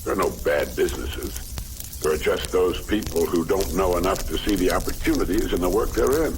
There are no bad businesses. There are just those people who don't know enough to see the opportunities in the work they're in.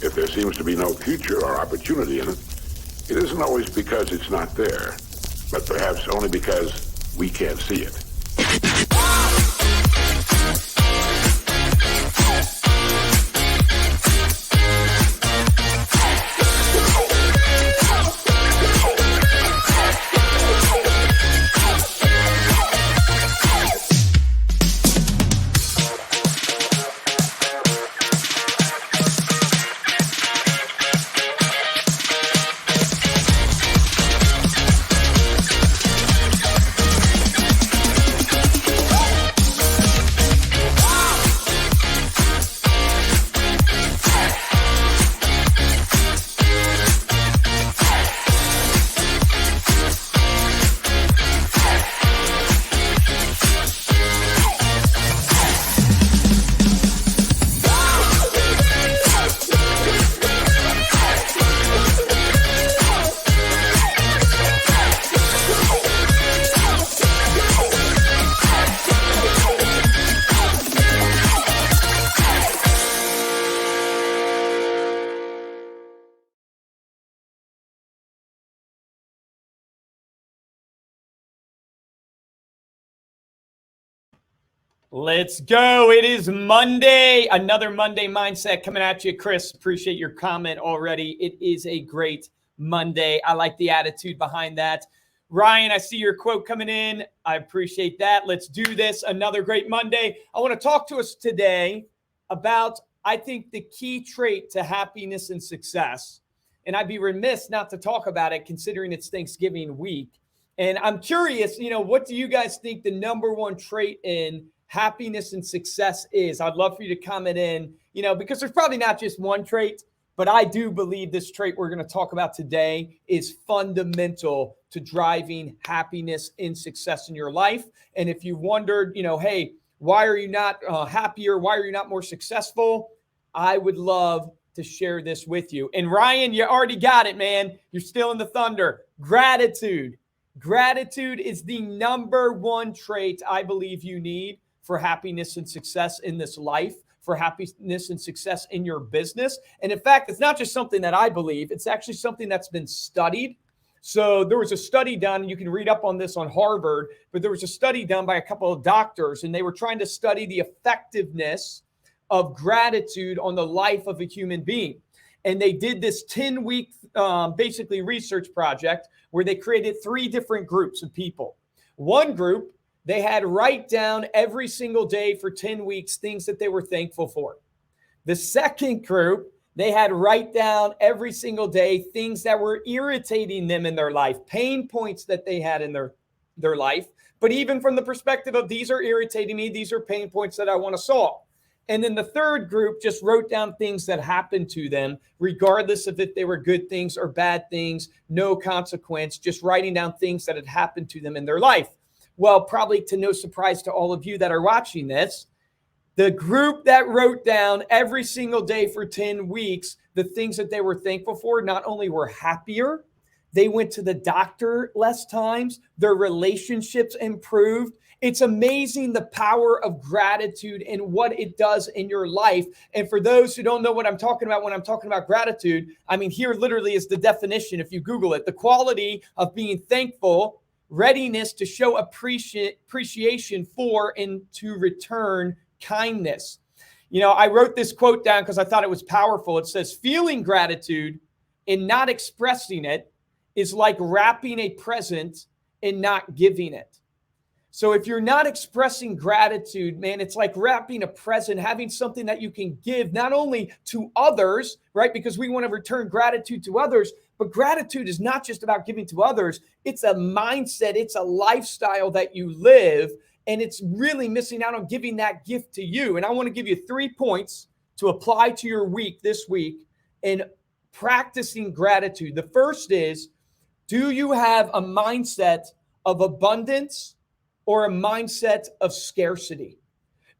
If there seems to be no future or opportunity in it, it isn't always because it's not there, but perhaps only because we can't see it. Let's go. It is Monday. Another Monday Mindset coming at you. Chris, appreciate your comment already. It is a great Monday. I like the attitude behind that. Ryan, I see your quote coming in. I appreciate that. Let's do this. Another great Monday. I want to talk to us today about, I think, the key trait to happiness and success. And I'd be remiss not to talk about it considering it's Thanksgiving week. And I'm curious, what do you guys think the number one trait in happiness and success is? I'd love for you to comment in, because there's probably not just one trait, but I do believe this trait we're going to talk about today is fundamental to driving happiness and success in your life. And if you wondered, hey, why are you not happier? Why are you not more successful? I would love to share this with you. And Ryan, you already got it, man. You're still in the thunder. Gratitude. Gratitude is the number one trait I believe you need for happiness and success in this life, for happiness and success in your business. And in fact, it's not just something that I believe, it's actually something that's been studied. So there was a study done, you can read up on this on Harvard, but there was a study done by a couple of doctors, and they were trying to study the effectiveness of gratitude on the life of a human being. And they did this 10-week basically research project where they created 3 different groups of people. One group, they had write down every single day for 10 weeks things that they were thankful for. The second group, they had write down every single day things that were irritating them in their life, pain points that they had in their life. But even from the perspective of these are irritating me, these are pain points that I want to solve. And then the third group just wrote down things that happened to them, regardless of if they were good things or bad things, no consequence, just writing down things that had happened to them in their life. Well, probably to no surprise to all of you that are watching this, the group that wrote down every single day for 10 weeks, the things that they were thankful for, not only were happier, they went to the doctor less times, their relationships improved. It's amazing the power of gratitude and what it does in your life. And for those who don't know what I'm talking about when I'm talking about gratitude, I mean, here literally is the definition. If you Google it, the quality of being thankful, readiness to show appreciation for and to return kindness. I wrote this quote down because I thought it was powerful. It says, feeling gratitude and not expressing it is like wrapping a present and not giving it. So if you're not expressing gratitude, man, it's like wrapping a present, having something that you can give not only to others, right? Because we want to return gratitude to others, but gratitude is not just about giving to others. It's a mindset. It's a lifestyle that you live, and it's really missing out on giving that gift to you. And I want to give you 3 points to apply to your week this week in practicing gratitude. The first is, do you have a mindset of abundance or a mindset of scarcity?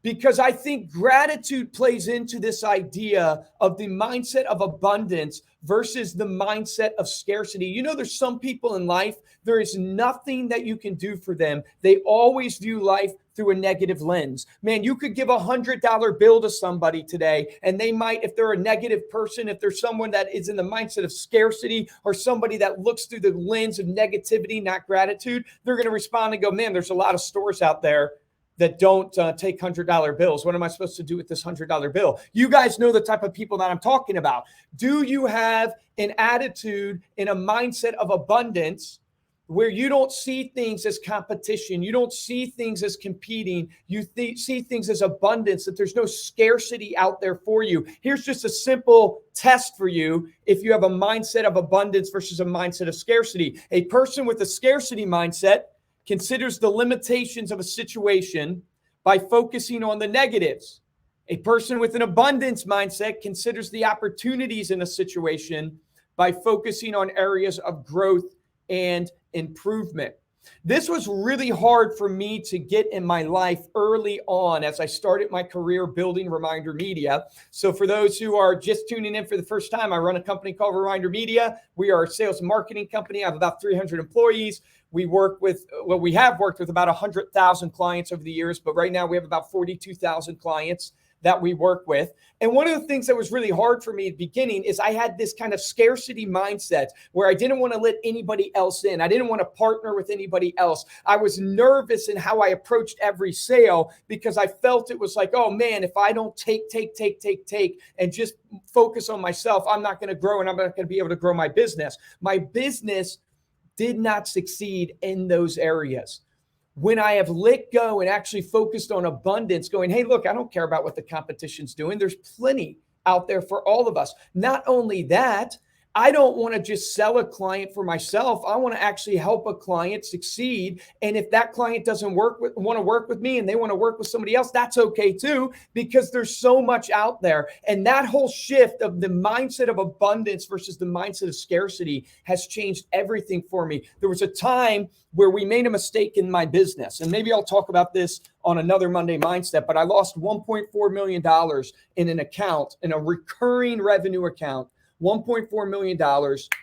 because I think gratitude plays into this idea of the mindset of abundance versus the mindset of scarcity. You know, there's some people in life, there is nothing that you can do for them. They always view life through a negative lens. Man, you could give $100 bill to somebody today, and they might, if they're a negative person, if there's someone that is in the mindset of scarcity or somebody that looks through the lens of negativity, not gratitude, they're going to respond and go, man, there's a lot of stores out there that don't take $100 bills. What am I supposed to do with this $100 bill? You guys know the type of people that I'm talking about. Do you have an attitude and a mindset of abundance where you don't see things as competition? You don't see things as competing. You see things as abundance, that there's no scarcity out there for you. Here's just a simple test for you if you have a mindset of abundance versus a mindset of scarcity. A person with a scarcity mindset considers the limitations of a situation by focusing on the negatives. A person with an abundance mindset considers the opportunities in a situation by focusing on areas of growth and improvement. This was really hard for me to get in my life early on as I started my career building Reminder Media. So for those who are just tuning in for the first time, I run a company called Reminder Media. We are a sales and marketing company. I have about 300 employees. We have worked with about 100,000 clients over the years, but right now we have about 42,000 clients that we work with. And one of the things that was really hard for me at the beginning is I had this kind of scarcity mindset where I didn't want to let anybody else in. I didn't want to partner with anybody else. I was nervous in how I approached every sale because I felt it was like, oh man, if I don't take, and just focus on myself, I'm not going to grow and I'm not going to be able to grow my business. My business did not succeed in those areas. When I have let go and actually focused on abundance, going, hey, look, I don't care about what the competition's doing. There's plenty out there for all of us. Not only that, I don't want to just sell a client for myself. I want to actually help a client succeed. And if that client doesn't want to work with me and they want to work with somebody else, that's okay too, because there's so much out there. And that whole shift of the mindset of abundance versus the mindset of scarcity has changed everything for me. There was a time where we made a mistake in my business. And maybe I'll talk about this on another Monday Mindset, but I lost $1.4 million in an account, in a recurring revenue account. $1.4 million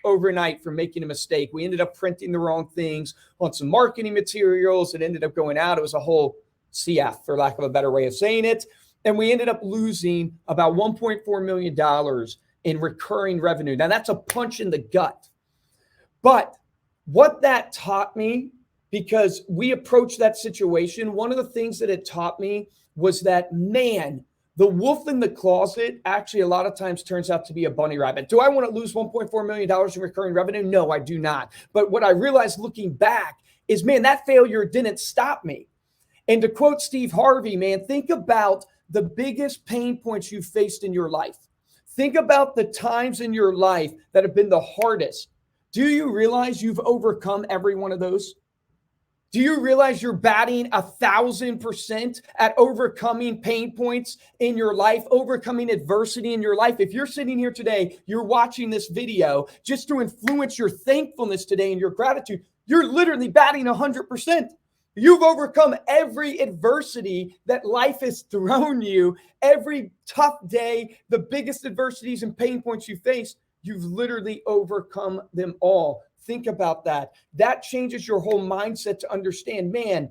overnight for making a mistake. We ended up printing the wrong things on some marketing materials. It ended up going out. It was a whole CF, for lack of a better way of saying it. And we ended up losing about $1.4 million in recurring revenue. Now, that's a punch in the gut. But what that taught me, because we approached that situation, one of the things that it taught me was that, man, the wolf in the closet actually a lot of times turns out to be a bunny rabbit. Do I want to lose $1.4 million in recurring revenue? No, I do not. But what I realized looking back is, man, that failure didn't stop me. And to quote Steve Harvey, man, think about the biggest pain points you've faced in your life. Think about the times in your life that have been the hardest. Do you realize you've overcome every one of those? Do you realize you're batting 1,000% at overcoming pain points in your life, overcoming adversity in your life? If you're sitting here today, you're watching this video just to influence your thankfulness today and your gratitude, you're literally batting 100%. You've overcome every adversity that life has thrown you, every tough day, the biggest adversities and pain points you face, you've literally overcome them all. Think about that. That changes your whole mindset to understand, man,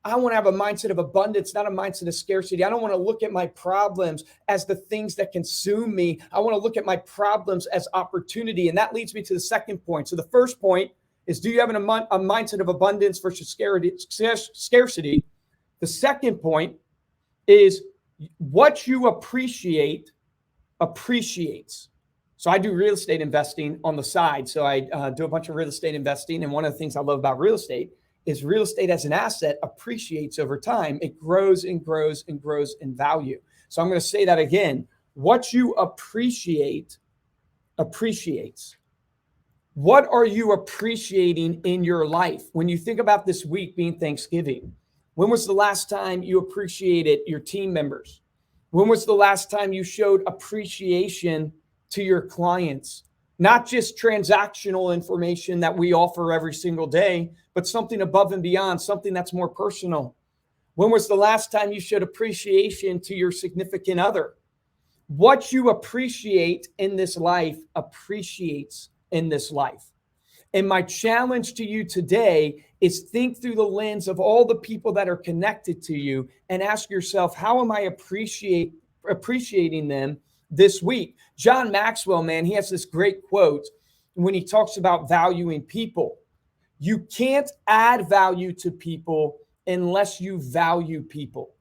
I want to have a mindset of abundance, not a mindset of scarcity. I don't want to look at my problems as the things that consume me. I want to look at my problems as opportunity. And that leads me to the second point. So the first point is, do you have a mindset of abundance versus scarcity? The second point is, what you appreciate appreciates. So I do real estate investing on the side. So I do a bunch of real estate investing. And one of the things I love about real estate is real estate as an asset appreciates over time. It grows and grows and grows in value. So I'm going to say that again. What you appreciate appreciates. What are you appreciating in your life? When you think about this week being Thanksgiving, when was the last time you appreciated your team members? When was the last time you showed appreciation to your clients? Not just transactional information that we offer every single day, but something above and beyond, something that's more personal. When was the last time you showed appreciation to your significant other? What you appreciate in this life appreciates in this life. And my challenge to you today is think through the lens of all the people that are connected to you and ask yourself, how am I appreciating them this week? John Maxwell, man, he has this great quote when he talks about valuing people. You can't add value to people unless you value people.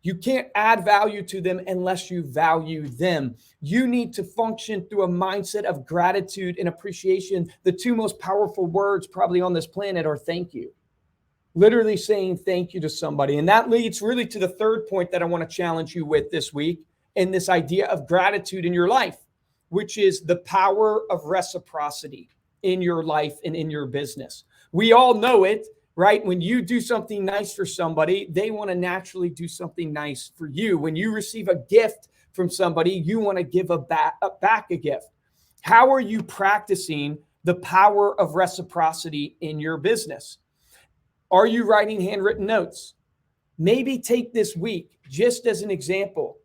You can't add value to them unless you value them. You need to function through a mindset of gratitude and appreciation. The two most powerful words probably on this planet are thank you. Literally saying thank you to somebody. And that leads really to the third point that I want to challenge you with this week, and this idea of gratitude in your life, which is the power of reciprocity in your life and in your business. We all know it, right? When you do something nice for somebody, they want to naturally do something nice for you. When you receive a gift from somebody, you want to give back a gift. How are you practicing the power of reciprocity in your business? Are you writing handwritten notes? Maybe take this week, just as an example,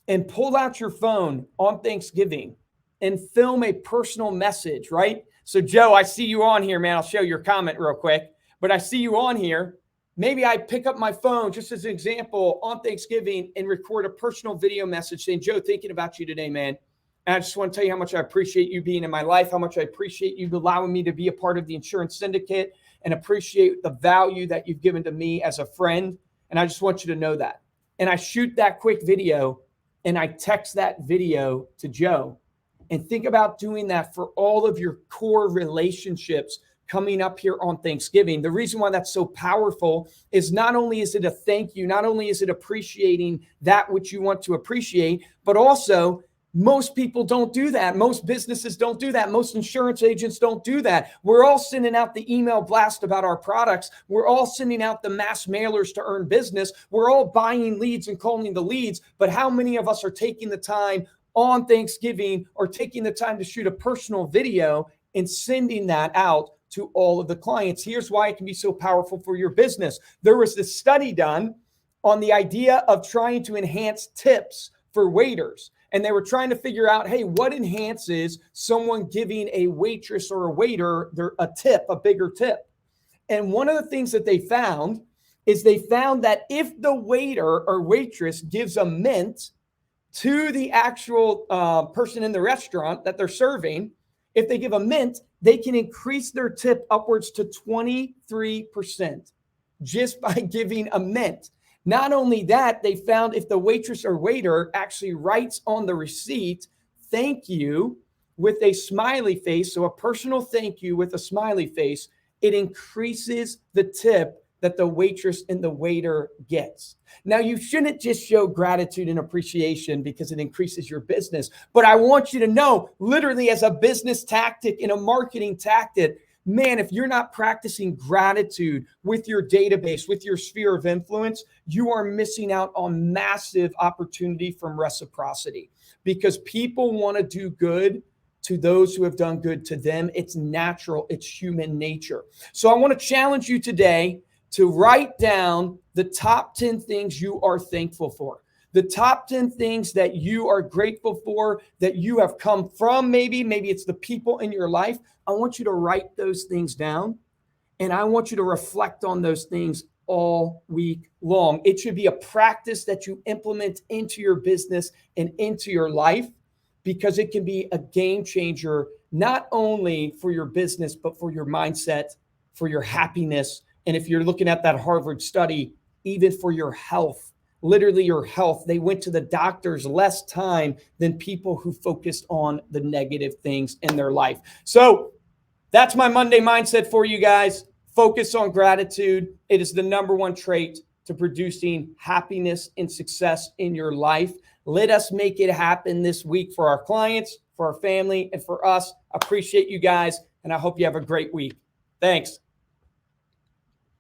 and pull out your phone on Thanksgiving and film a personal message, right? So Joe, I see you on here, man. I'll show your comment real quick. But I see you on here. Maybe I pick up my phone, just as an example, on Thanksgiving and record a personal video message saying, Joe, thinking about you today, man. And I just want to tell you how much I appreciate you being in my life, how much I appreciate you allowing me to be a part of the insurance syndicate, and appreciate the value that you've given to me as a friend. And I just want you to know that. And I shoot that quick video and I text that video to Joe. And think about doing that for all of your core relationships coming up here on Thanksgiving. The reason why that's so powerful is not only is it a thank you, not only is it appreciating that which you want to appreciate, but also most people don't do that. Most businesses don't do that. Most insurance agents don't do that. We're all sending out the email blast about our products. We're all sending out the mass mailers to earn business. We're all buying leads and calling the leads. But how many of us are taking the time on Thanksgiving or taking the time to shoot a personal video and sending that out to all of the clients? Here's why it can be so powerful for your business. There was this study done on the idea of trying to enhance tips for waiters. And they were trying to figure out, hey, what enhances someone giving a waitress or a waiter a tip, a bigger tip? And one of the things that they found is they found that if the waiter or waitress gives a mint to the actual person in the restaurant that they're serving, if they give a mint, they can increase their tip upwards to 23% just by giving a mint. Not only that, they found if the waitress or waiter actually writes on the receipt, thank you, with a smiley face, so a personal thank you with a smiley face, it increases the tip that the waitress and the waiter gets. Now, you shouldn't just show gratitude and appreciation because it increases your business. But I want you to know, literally as a business tactic and a marketing tactic, man, if you're not practicing gratitude with your database, with your sphere of influence, you are missing out on massive opportunity from reciprocity, because people want to do good to those who have done good to them. It's natural. It's human nature. So I want to challenge you today to write down the top 10 things you are thankful for. The top 10 things that you are grateful for, that you have come from. Maybe it's the people in your life. I want you to write those things down, and I want you to reflect on those things all week long. It should be a practice that you implement into your business and into your life, because it can be a game changer, not only for your business, but for your mindset, for your happiness. And if you're looking at that Harvard study, even for your health, literally your health. They went to the doctors less time than people who focused on the negative things in their life. So that's my Monday mindset for you guys. Focus on gratitude. It is the number one trait to producing happiness and success in your life. Let us make it happen this week for our clients, for our family, and for us. Appreciate you guys, and I hope you have a great week. Thanks.